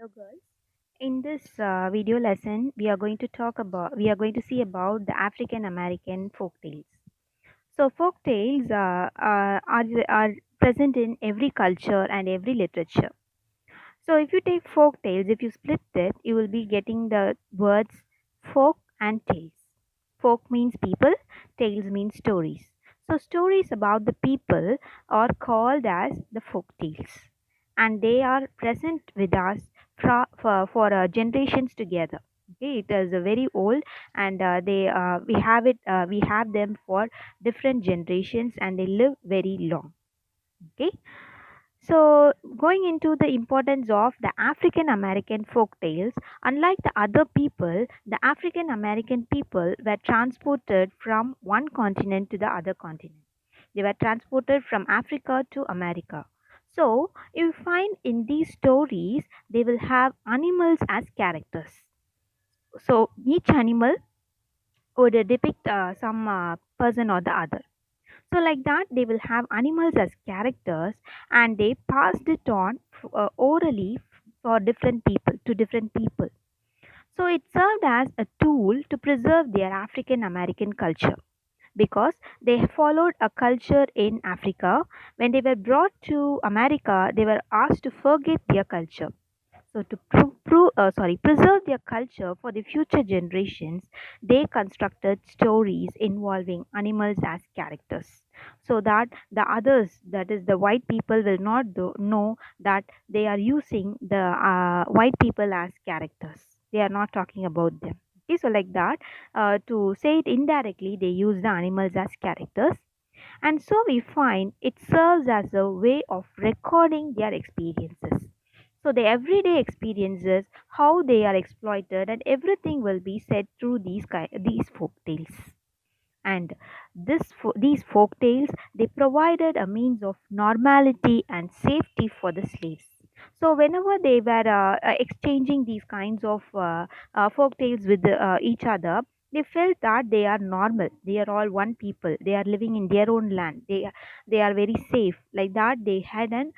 Hello girls. In this video lesson, we are going to see about the African American folk tales. So folk tales are present in every culture and every literature. So if you take folk tales, if you split it, you will be getting the words folk and tales. Folk means people, tales means stories. So stories about the people are called as the folk tales, and they are present with us for generations together. Okay, it is very old, and they we have them for different generations, and they live very long. Okay, so, going into the importance of the African American folk tales, unlike the other people, the African American people were transported from one continent to the other continent. They were transported from Africa to America. So, you find in these stories, they will have animals as characters. So, each animal would depict some person or the other. So, like that, they will have animals as characters, and they passed it on orally for different people to different people. So, it served as a tool to preserve their African American culture because they followed a culture in Africa. When they were brought to America, they were asked to forget their culture. So, to preserve their culture for the future generations, they constructed stories involving animals as characters, so that the others, that is, the white people, will not know that they are using the white people as characters. They are not talking about them. Okay, so like that, to say it indirectly, they use the animals as characters, and so we find it serves as a way of recording their experiences. So the everyday experiences, how they are exploited, and everything will be said through these folk tales. And these folk tales, they provided a means of normality and safety for the slaves. So whenever they were exchanging these kinds of folk tales with each other, they felt that they are normal. They are all one people. They are living in their own land. They are very safe. Like that, they had an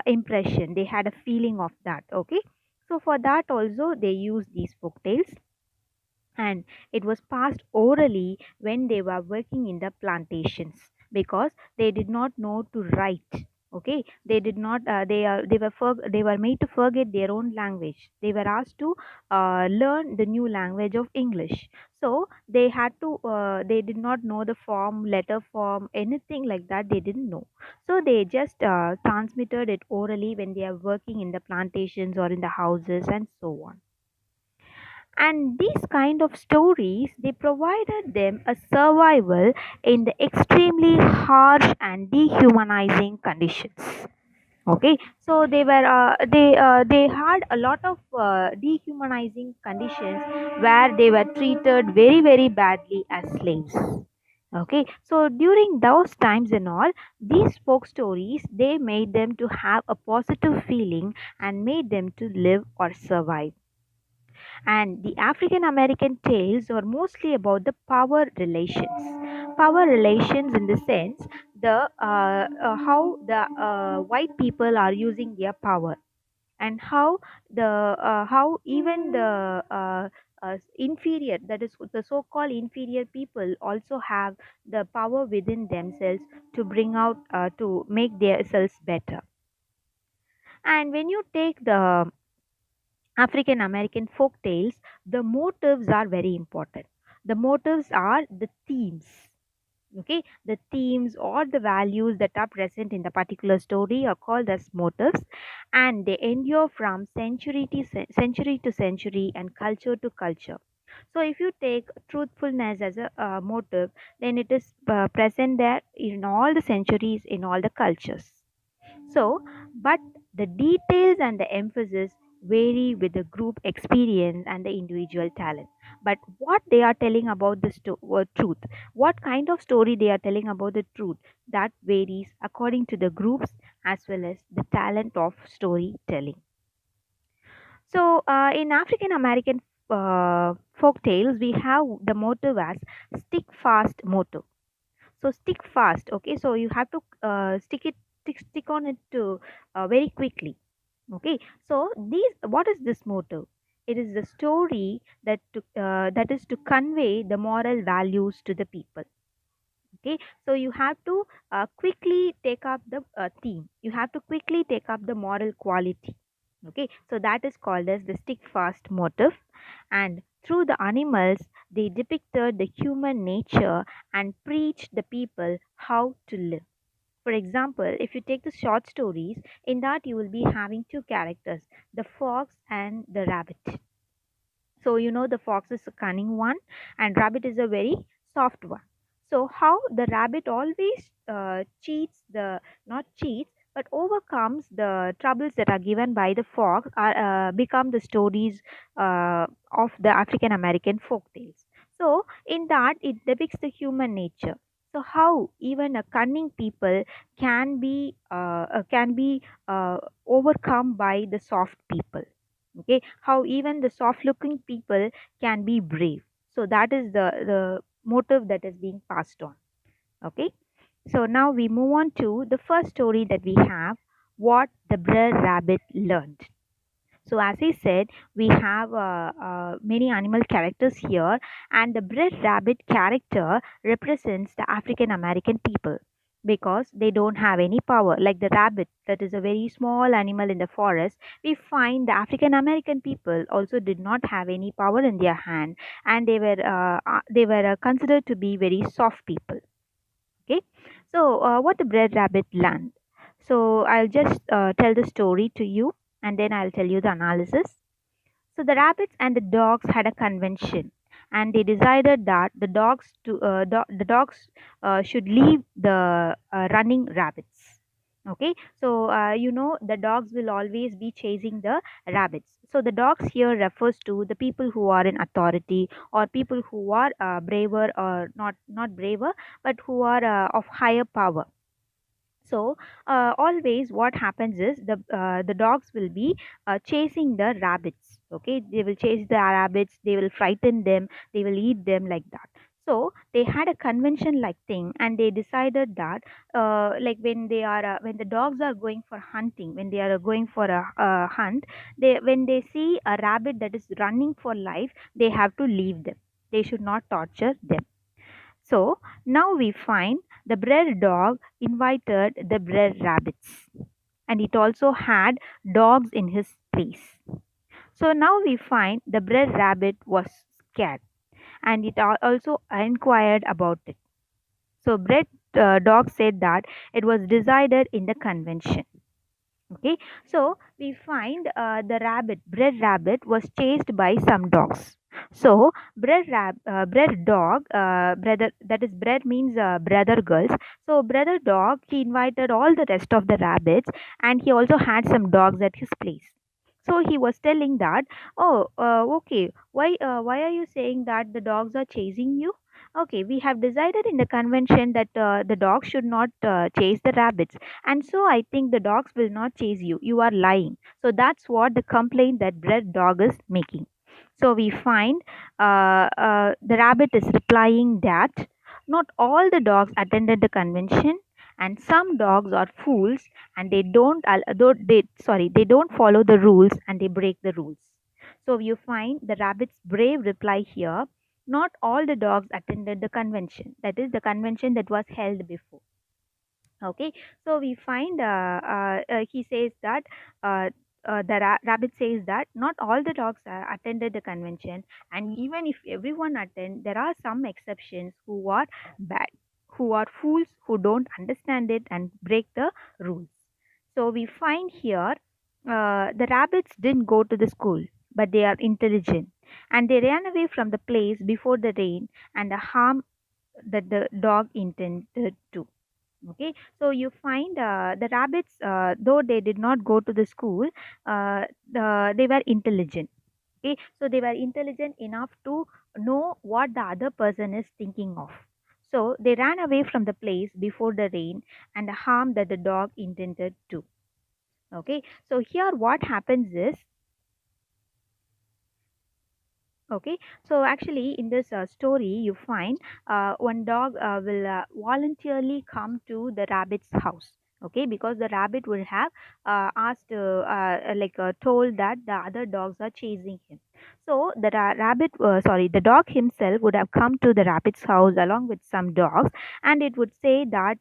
impression. They had a feeling of that. Okay. So for that also, they use these folk tales, and it was passed orally when they were working in the plantations because they did not know to write. Okay, they did not they were made to forget their own language. They were asked to learn the new language of English. So they did not know the form, letter form, anything like that. They didn't know. So they just transmitted it orally when they are working in the plantations or in the houses and so on. And these kind of stories, they provided them a survival in the extremely harsh and dehumanizing conditions. Okay, so they had a lot of dehumanizing conditions where they were treated very very badly as slaves. Okay, so during those times and all, these folk stories, they made them to have a positive feeling and made them to live or survive. And the African American tales are mostly about the power relations. Power relations, in the sense, the how the white people are using their power, and how even the inferior, that is the so-called inferior people, also have the power within themselves to bring out to make themselves better. And when you take the African American folk tales, the motives are very important. The motives are the themes. Okay, the themes or the values that are present in the particular story are called as motives, and they endure from century to century and culture to culture. So, if you take truthfulness as a motive, then it is present there in all the centuries, in all the cultures. So, but the details and the emphasis vary with the group experience and the individual talent. But what they are telling about the truth, what kind of story they are telling about the truth, that varies according to the groups as well as the talent of storytelling. So, in African American folk tales, we have the motive as stick fast motive. So stick fast. Okay, so you have to stick on it to very quickly. Okay, so these what is this motive? It is the story that is to convey the moral values to the people. Okay, so you have to quickly take up the theme. You have to quickly take up the moral quality. Okay, so that is called as the stick fast motive. And through the animals, they depicted the human nature and preached the people how to live. For example, if you take the short stories, in that you will be having two characters, the fox and the rabbit. So you know the fox is a cunning one and rabbit is a very soft one. So how the rabbit always cheats the not cheats but overcomes the troubles that are given by the fox are become the stories of the African American folk tales. So in that it depicts the human nature. So how even a cunning people can be overcome by the soft people. Okay, how even the soft looking people can be brave. So that is the motive that is being passed on. Okay, so now we move on to the first story that we have, what the Brer Rabbit learned. So, as I said, we have many animal characters here, and the bread rabbit character represents the African American people because they don't have any power. Like the rabbit, that is a very small animal in the forest, we find the African American people also did not have any power in their hand, and they were considered to be very soft people. Okay, so what the bread rabbit learned. So I'll just tell the story to you, and then I'll tell you the analysis. So the rabbits and the dogs had a convention, and they decided that the dogs should leave the running rabbits. Okay, so the dogs will always be chasing the rabbits. So the dogs here refers to the people who are in authority or people who are braver or not braver, but who are of higher power. So always what happens is the dogs will be chasing the rabbits. Okay, they will chase the rabbits, they will frighten them, they will eat them like that. So they had a convention like thing, and they decided that like when the dogs are going for hunting, when they are going for a hunt, they when they see a rabbit that is running for life, they have to leave them. They should not torture them. So now we find the brer dog invited the brer rabbits, and it also had dogs in his place. So now we find the brer rabbit was scared, and it also inquired about it. So bred dog said that it was decided in the convention. Okay, so we find the bred rabbit was chased by some dogs. So bred dog, brother, that is bred means brother girls. So brother dog, he invited all the rest of the rabbits, and he also had some dogs at his place. So he was telling that, oh, okay, why are you saying that the dogs are chasing you? Okay, we have decided in the convention that the dogs should not chase the rabbits, and so I think the dogs will not chase you. You are lying. So that's what the complaint that Bread Dog is making. So we find the rabbit is replying that not all the dogs attended the convention, and some dogs are fools, and they don't follow the rules, and they break the rules. So you find the rabbit's brave reply here. Not all the dogs attended the convention. That is the convention that was held before. Okay, so we find he says that rabbit says that not all the dogs attended the convention, and even if everyone attend, there are some exceptions who are bad, who are fools, who don't understand it and break the rules. So we find here the rabbits didn't go to the school, but they are intelligent, and they ran away from the place before the rain and the harm that the dog intended to. Okay, so you find the rabbits, though they did not go to the school, they were intelligent. Okay, so they were intelligent enough to know what the other person is thinking of. So they ran away from the place before the rain and the harm that the dog intended to. Okay, so here what happens is, okay, so actually in this story, you find one dog will voluntarily come to the rabbit's house. Okay, because the rabbit would have told that the other dogs are chasing him. So the the dog himself would have come to the rabbit's house along with some dogs, and it would say that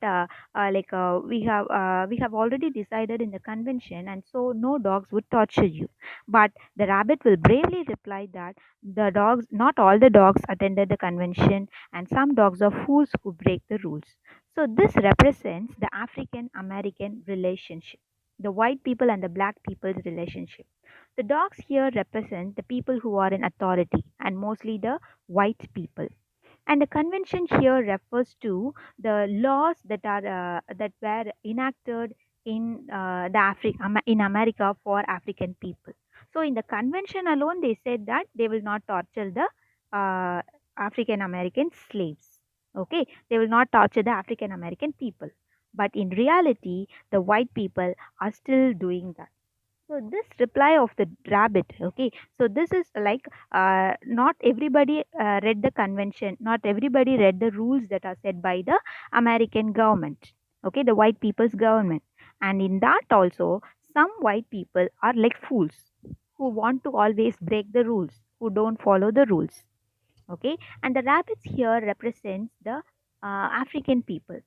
we have already decided in the convention, and so no dogs would torture you. But the rabbit will bravely reply that not all the dogs attended the convention, and some dogs are fools who break the rules. So this represents the African American relationship, the white people and the black people's relationship. The dogs here represent the people who are in authority, and mostly the white people. And the convention here refers to the laws that were enacted in in America for African people. So in the convention alone, they said that they will not torture the African American slaves. Okay, they will not torture the African American people. But in reality, the white people are still doing that. So this reply of the rabbit, okay. So this is like not everybody read the convention, not everybody read the rules that are set by the American government, okay, the white people's government. And in that also, some white people are like fools who want to always break the rules, who don't follow the rules, okay. And the rabbits here represents the African people.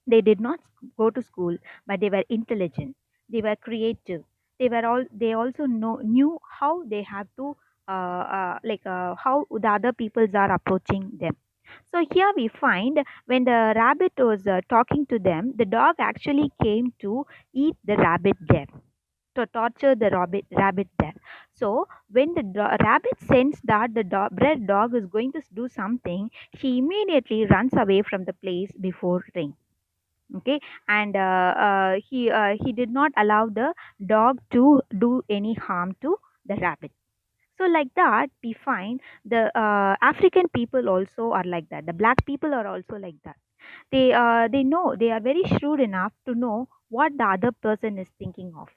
They did not go to school, but they were intelligent. They were creative. They also knew how they have to how the other peoples are approaching them. So here we find when the rabbit was talking to them, the dog actually came to eat the rabbit there, to torture the rabbit there. So when the rabbit sensed that the bread dog is going to do something, she immediately runs away from the place before rain. Okay, and he did not allow the dog to do any harm to the rabbit. So like that we find the African people also are like that, the black people are also like that. They know, they are very shrewd enough to know what the other person is thinking of,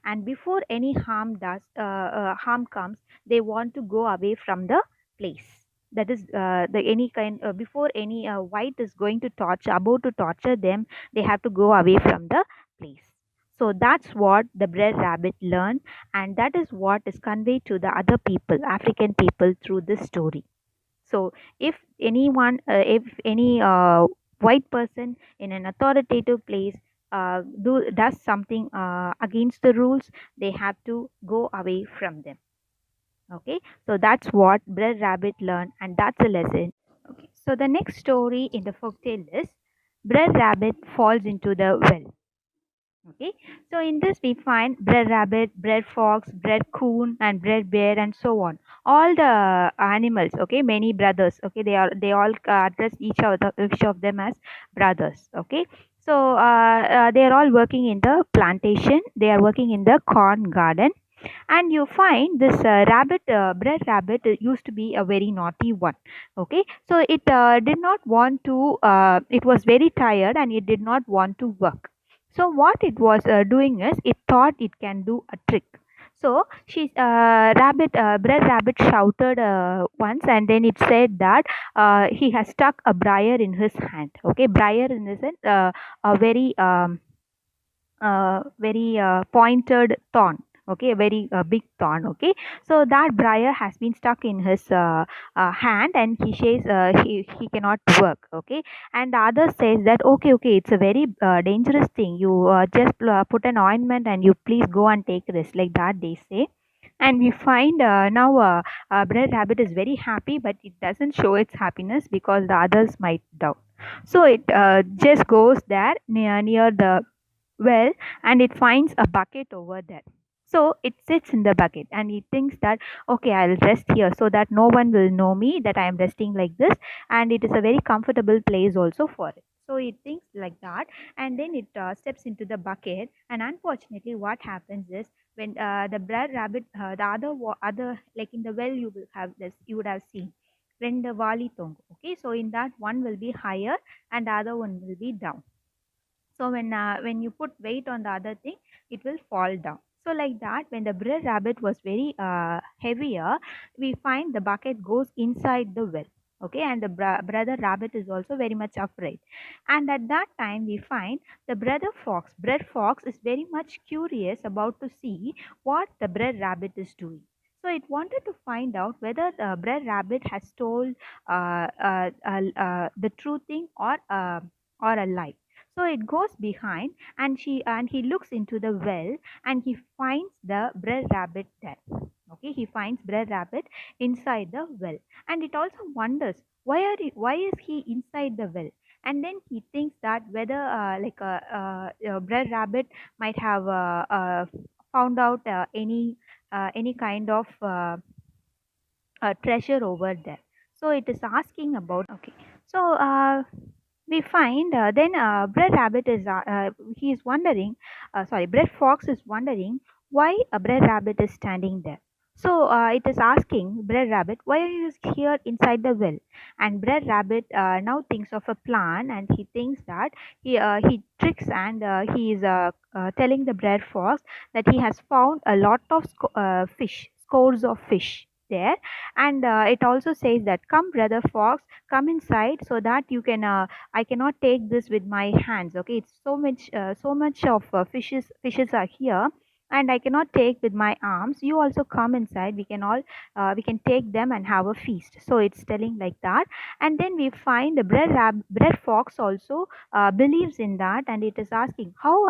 and before any harm comes, they want to go away from the place. That is the any kind before any white is going to torture about to torture them, they have to go away from the place. So that's what the bread rabbit learned, and that is what is conveyed to the other people, African people, through this story. So if any white person in an authoritative place does something against the rules, they have to go away from them. Okay, so that's what Bread Rabbit learned, and that's a lesson. Okay, so the next story in the folktale is Bread Rabbit falls into the well. Okay, so in this we find bread rabbit, bread fox, bread coon, and bread bear, and so on. All the animals, okay, many brothers. Okay, they all address each of them as brothers. Okay, so they are all working in the plantation. They are working in the corn garden, and you find this bread rabbit used to be a very naughty one. Okay, so it did not want to. It was very tired, and it did not want to work. So what it was doing is it thought it can do a trick. So bread rabbit shouted once, and then it said that he has stuck a briar in his hand. Okay, briar in the sense a very pointed thorn. Okay, a very big thorn. Okay, so that briar has been stuck in his hand, and he says he cannot work. Okay, and the other says that okay, it's a very dangerous thing. You just put an ointment and you please go and take rest, like that they say. And we find now bread rabbit is very happy, but it doesn't show its happiness because the others might doubt. So it just goes there near the well, and it finds a bucket over there. So it sits in the bucket and it thinks that okay, I'll rest here so that no one will know me that I am resting like this, and it is a very comfortable place also for it. So it thinks like that, and then it steps into the bucket. And unfortunately, what happens is when the bread rabbit, the other like in the well, you would have seen when the wali tongue. Okay, so in that one will be higher and the other one will be down. So when you put weight on the other thing, it will fall down. So like that, when the bread rabbit was very heavier, we find the bucket goes inside the well. Okay, and the brother rabbit is also very much afraid. And at that time, we find the brother fox, bread fox, is very much curious about to see what the bread rabbit is doing. So it wanted to find out whether the bread rabbit has told the true thing or a lie. So it goes behind, and he looks into the well, and he finds the bread rabbit dead. Okay, he finds bread rabbit inside the well, and it also wonders why is he inside the well. And then he thinks that whether a bread rabbit might have found out any kind of treasure over there. So it is asking about, okay. So we find then bread rabbit is he is wondering, sorry, bread fox is wondering why a bread rabbit is standing there. So it is asking bread rabbit why are you here inside the well. And bread rabbit now thinks of a plan, and he thinks that he tricks, and he is telling the bread fox that he has found a lot of fish, scores of fish there. And it also says that, come brother fox, come inside so that you can I cannot take this with my hands. Okay, it's so much of fishes are here, and I cannot take with my arms. You also come inside, we can take them and have a feast. So it's telling like that. And then we find the bread fox also believes in that, and it is asking how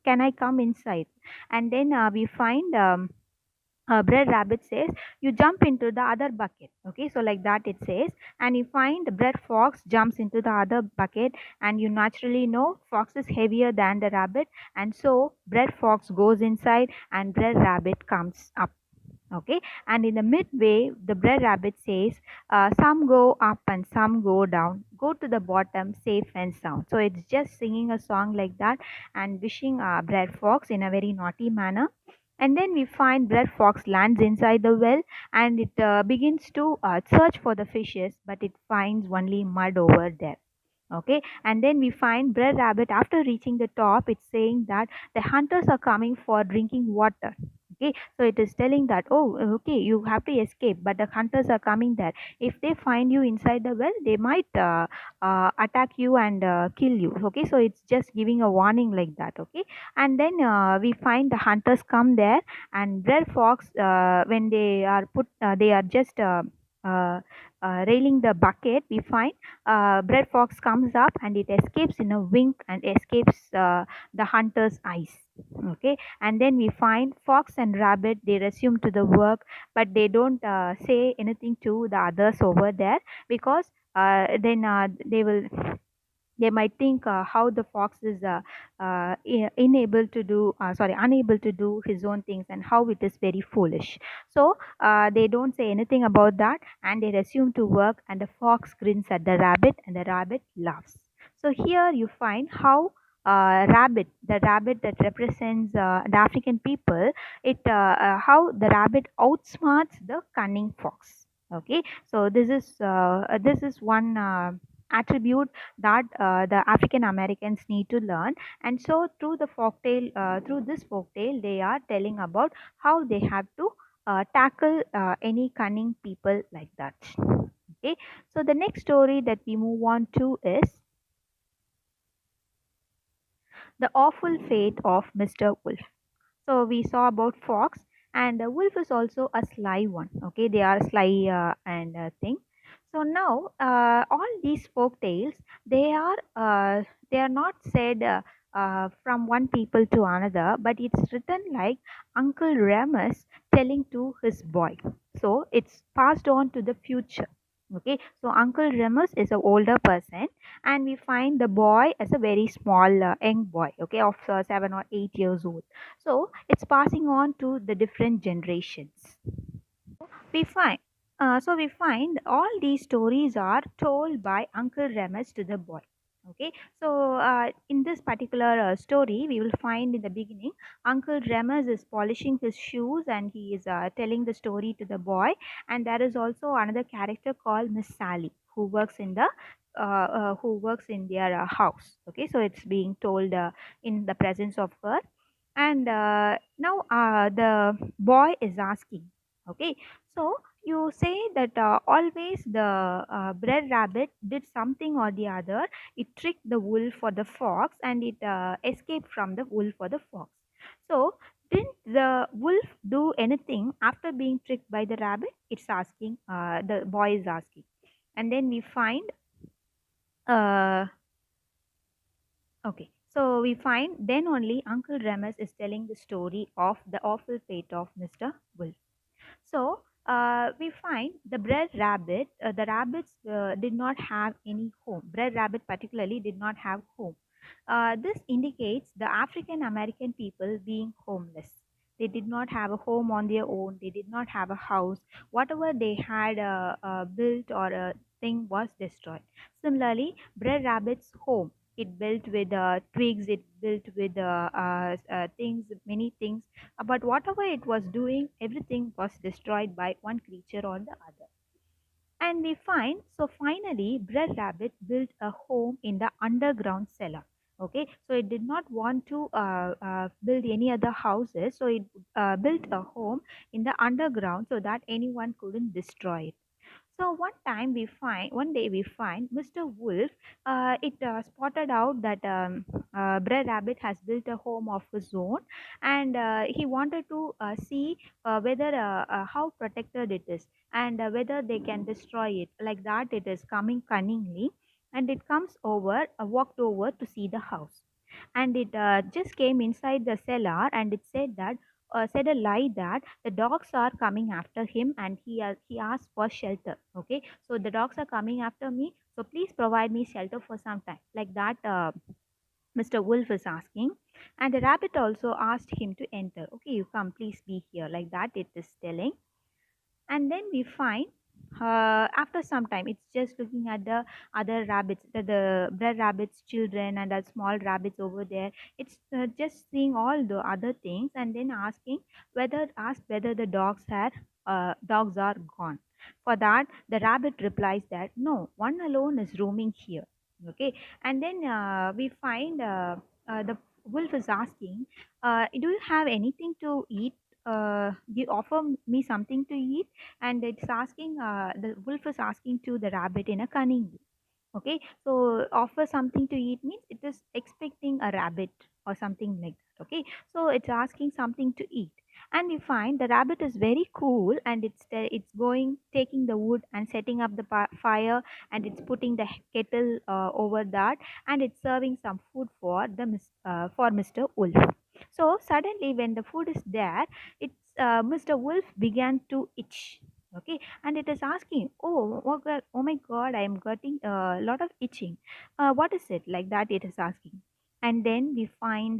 can I come inside. And then we find bread rabbit says, you jump into the other bucket. Okay, so like that it says. And you find the bread fox jumps into the other bucket, and you naturally know fox is heavier than the rabbit, and so bread fox goes inside and bread rabbit comes up. Okay, and in the midway the bread rabbit says, some go up and some go down, go to the bottom safe and sound. So it's just singing a song like that, and wishing bread fox in a very naughty manner. And then we find bread fox lands inside the well, and it begins to search for the fishes, but it finds only mud over there. Okay, and then we find bread rabbit after reaching the top, it's saying that the hunters are coming for drinking water. Okay, so it is telling that, oh, okay, you have to escape, but the hunters are coming there. If they find you inside the well, they might attack you and kill you. Okay, so it's just giving a warning like that. Okay, and then we find the hunters come there, and red fox, when they are just uh, railing the bucket, we find red fox comes up, and it escapes in a wink and escapes the hunter's eyes. Okay, and then we find fox and rabbit, they resume to the work, but they don't say anything to the others over there, because then they might think how the fox is unable to do his own things, and how it is very foolish. So they don't say anything about that, and they resume to work, and the fox grins at the rabbit, and the rabbit laughs. So here you find how the rabbit that represents the African people, how the rabbit outsmarts the cunning fox. Okay, so this is one attribute that the African Americans need to learn. And so through this folktale, they are telling about how they have to tackle any cunning people like that. Okay, so the next story that we move on to is the awful fate of Mr. Wolf. So we saw about fox, and wolf is also a sly one. Okay, they are sly and thing. So now all these folk tales, they are not said from one people to another, but it's written like Uncle Remus telling to his boy. So it's passed on to the future. Okay, so Uncle Remus is an older person, and we find the boy as a very small young boy. Okay, of 7 or 8 years old. So it's passing on to the different generations. We find all these stories are told by Uncle Remus to the boy. Okay, so in this particular story, we will find in the beginning, Uncle Remus is polishing his shoes, and he is telling the story to the boy. And there is also another character called Miss Sally, who works in their house. Okay, so it's being told in the presence of her. And now the boy is asking, Okay, so you say that always the bread rabbit did something or the other. It tricked the wolf or the fox, and it escaped from the wolf or the fox. So didn't the wolf do anything after being tricked by the rabbit? It's asking. The boy is asking, and then we find. Uh, okay, so we find then only Uncle Remus is telling the story of the awful fate of Mr. Wolf. So we find the bread rabbit, the rabbits did not have any home. Bread rabbit particularly did not have home. This indicates the African American people being homeless. They did not have a home on their own. They did not have a house. Whatever they had built or a thing was destroyed. Similarly, bread rabbit's home, it built with twigs, it built with things, many things, but whatever it was doing, everything was destroyed by one creature or the other. And we find, so finally, Bread Rabbit built a home in the underground cellar. Okay, so it did not want to build any other houses, so it built a home in the underground so that anyone couldn't destroy it. So one day we find Mr. Wolf. It spotted out that Brer Rabbit has built a home of his own, and he wanted to see whether how protected it is, and whether they can destroy it. Like that, it is coming cunningly, and it comes over, walked over to see the house, and it just came inside the cellar, and it said a lie that the dogs are coming after him, and he asked for shelter. Okay, so the dogs are coming after me, so please provide me shelter for some time, like that. Mr. Wolf is asking, and the rabbit also asked him to enter. Okay, you come, please be here, like that it is telling. And then we find after some time it's just looking at the other rabbits, the bread rabbits children and the small rabbits over there. It's just seeing all the other things, and then asked whether the dogs are gone. For that, the rabbit replies that no, one alone is roaming here. Okay, and then we find the wolf is asking, do you have anything to eat? You offer me something to eat. And it's asking, the wolf is asking to the rabbit in a cunning way. Okay, so offer something to eat means it is expecting a rabbit or something like that. Okay, so it's asking something to eat, and we find the rabbit is very cool, and it's going taking the wood and setting up the fire, and it's putting the kettle over that, and it's serving some food for for Mr. Wolf. So suddenly when the food is there, it's Mr. Wolf began to itch. Okay, and it is asking, oh my god, I am getting a lot of itching. What is it, like that it is asking. And then we find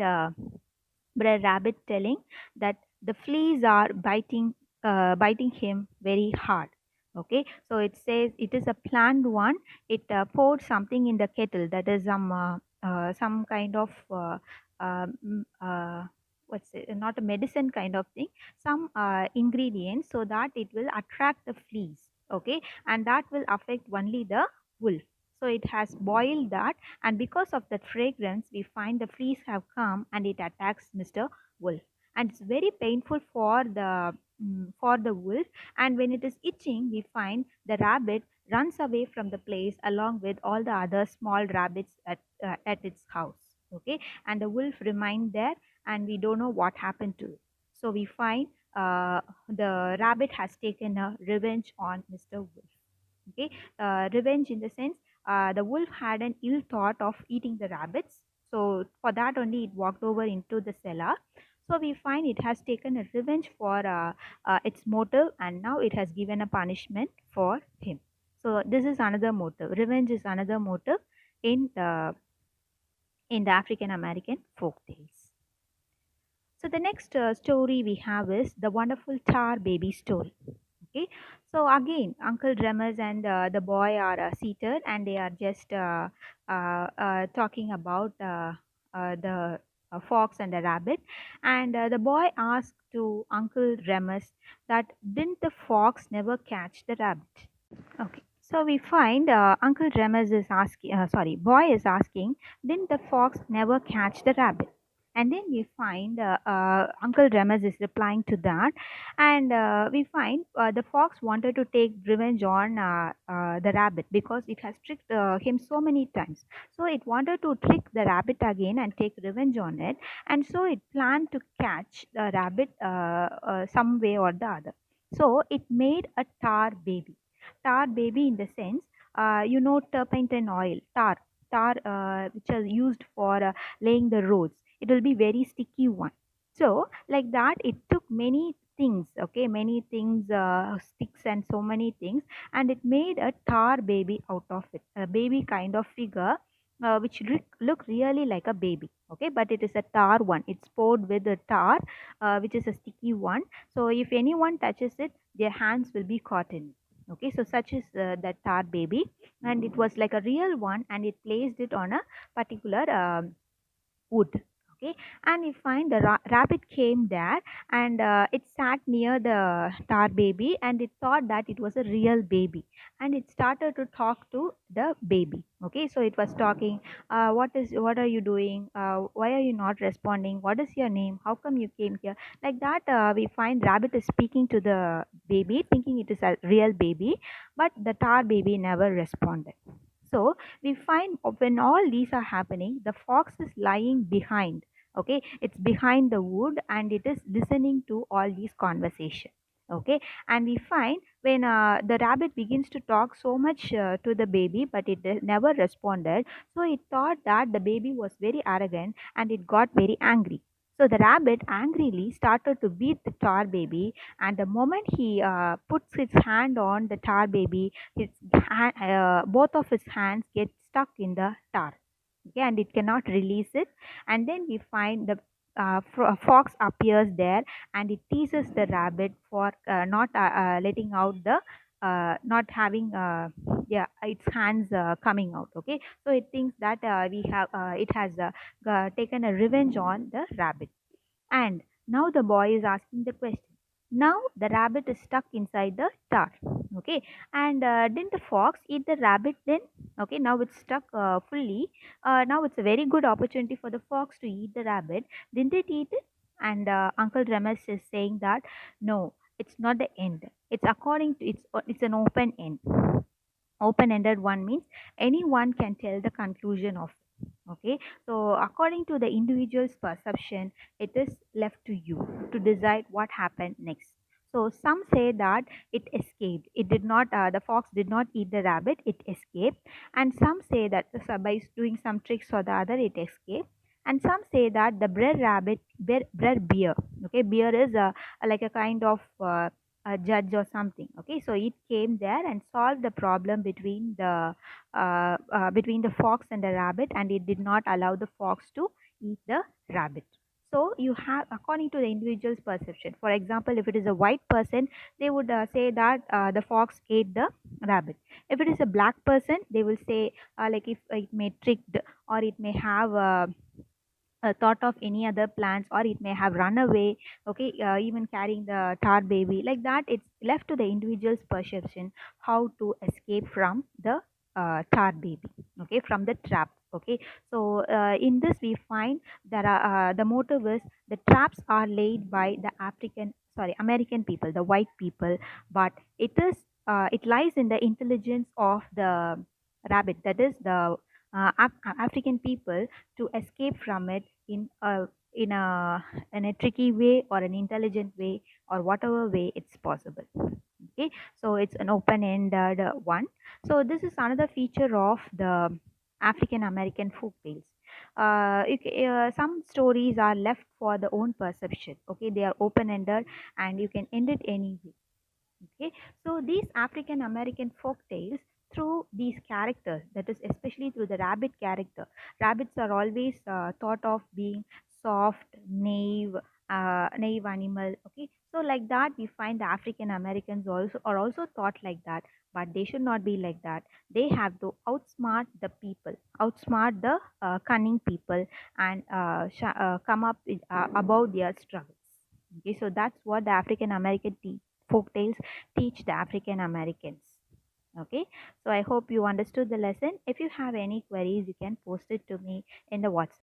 Rabbit telling that the fleas are biting him very hard. Okay, so it says it is a planned one. It poured something in the kettle, that is some kind of what's it, not a medicine kind of thing, some ingredients, so that it will attract the fleas. Okay, and that will affect only the wolf. So it has boiled that, and because of that fragrance we find the fleas have come, and it attacks Mr. Wolf, and it's very painful for the wolf. And when it is itching, we find the rabbit runs away from the place along with all the other small rabbits at its house. Okay, and the wolf remained there, and we don't know what happened to it. So we find the rabbit has taken a revenge on Mr. Wolf. Okay, revenge in the sense, the wolf had an ill thought of eating the rabbits, so for that only it walked over into the cellar. So we find it has taken a revenge for its motive, and now it has given a punishment for him. So this is another motive. Revenge is another motive in the African American folk tales. So the next story we have is the wonderful tar baby story. Okay, so again, Uncle Remus and the boy are seated, and they are just talking about the fox and the rabbit. And the boy asked to Uncle Remus that didn't the fox never catch the rabbit? Okay, so we find Uncle Remus is asking, boy is asking, didn't the fox never catch the rabbit? And then we find Uncle Remus is replying to that, and we find the fox wanted to take revenge on the rabbit because it has tricked him so many times. So it wanted to trick the rabbit again and take revenge on it, and so it planned to catch the rabbit some way or the other. So it made a tar baby. Tar baby in the sense, turpentine oil, tar, which is used for laying the roads. It will be very sticky one. So like that, it took many things, okay, many things, sticks and so many things, and it made a tar baby out of it, a baby kind of figure, which look really like a baby, okay, but it is a tar one. It's poured with a tar, which is a sticky one. So if anyone touches it, their hands will be caught in it. Okay, so such is that tar baby, and it was like a real one, and it placed it on a particular wood. Okay, and you find the rabbit came there, and it sat near the tar baby, and it thought that it was a real baby, and it started to talk to the baby. Okay, so it was talking, what are you doing, why are you not responding, what is your name, how come you came here, like that. We find rabbit is speaking to the baby thinking it is a real baby, but the tar baby never responded. So we find when all these are happening, the fox is lying behind. Okay, it's behind the wood, and it is listening to all these conversation. Okay, and we find when the rabbit begins to talk so much to the baby, but it never responded. So it thought that the baby was very arrogant, and it got very angry. So the rabbit angrily started to beat the tar baby, and the moment he puts his hand on the tar baby, both of his hands get stuck in the tar. Okay, and it cannot release it. And then we find the fox appears there, and it teases the rabbit for not letting out the not having yeah, its hands coming out. Okay, so it thinks that it has taken a revenge on the rabbit. And now the boy is asking the question. Now the rabbit is stuck inside the tar. Okay, and didn't the fox eat the rabbit then? Okay, now it's stuck fully. Now it's a very good opportunity for the fox to eat the rabbit. Didn't it eat it? And Uncle Remus is saying that no, it's not the end. It's according to it's an open end. Open ended one means anyone can tell the conclusion of it. Okay, so according to the individual's perception, it is left to you to decide what happened next. So some say that it escaped, it did not the fox did not eat the rabbit, it escaped. And some say that by doing some tricks or the other, it escaped. And some say that the bred rabbit bred bear. Okay, bear is like a kind of a judge or something. Okay, so it came there and solved the problem between the fox and the rabbit, and it did not allow the fox to eat the rabbit. So you have, according to the individual's perception, for example, if it is a white person, they would say that the fox ate the rabbit. If it is a black person, they will say like if it may tricked, or it may have thought of any other plans, or it may have run away. Okay, even carrying the tar baby, like that. It's left to the individual's perception how to escape from the tar baby. Okay, from the trap. Okay, so in this we find that the motive is the traps are laid by the American people, the white people, but it lies in the intelligence of the rabbit, that is the African people, to escape from it in a in a tricky way, or an intelligent way, or whatever way it's possible. Okay, so it's an open-ended one. So this is another feature of the African American folk tales. Some stories are left for the own perception. Okay, they are open-ended, and you can end it any way. Okay, so these African American folk tales, through these characters, that is especially through the rabbit character. Rabbits are always thought of being soft, naive animal. Okay, so like that we find the African Americans also thought like that, but they should not be like that. They have to outsmart the people, outsmart the cunning people, and come up with, above their struggles. Okay, so that's what the African American folk tales teach the African Americans. Okay, so I hope you understood the lesson. If you have any queries, you can post it to me in the WhatsApp.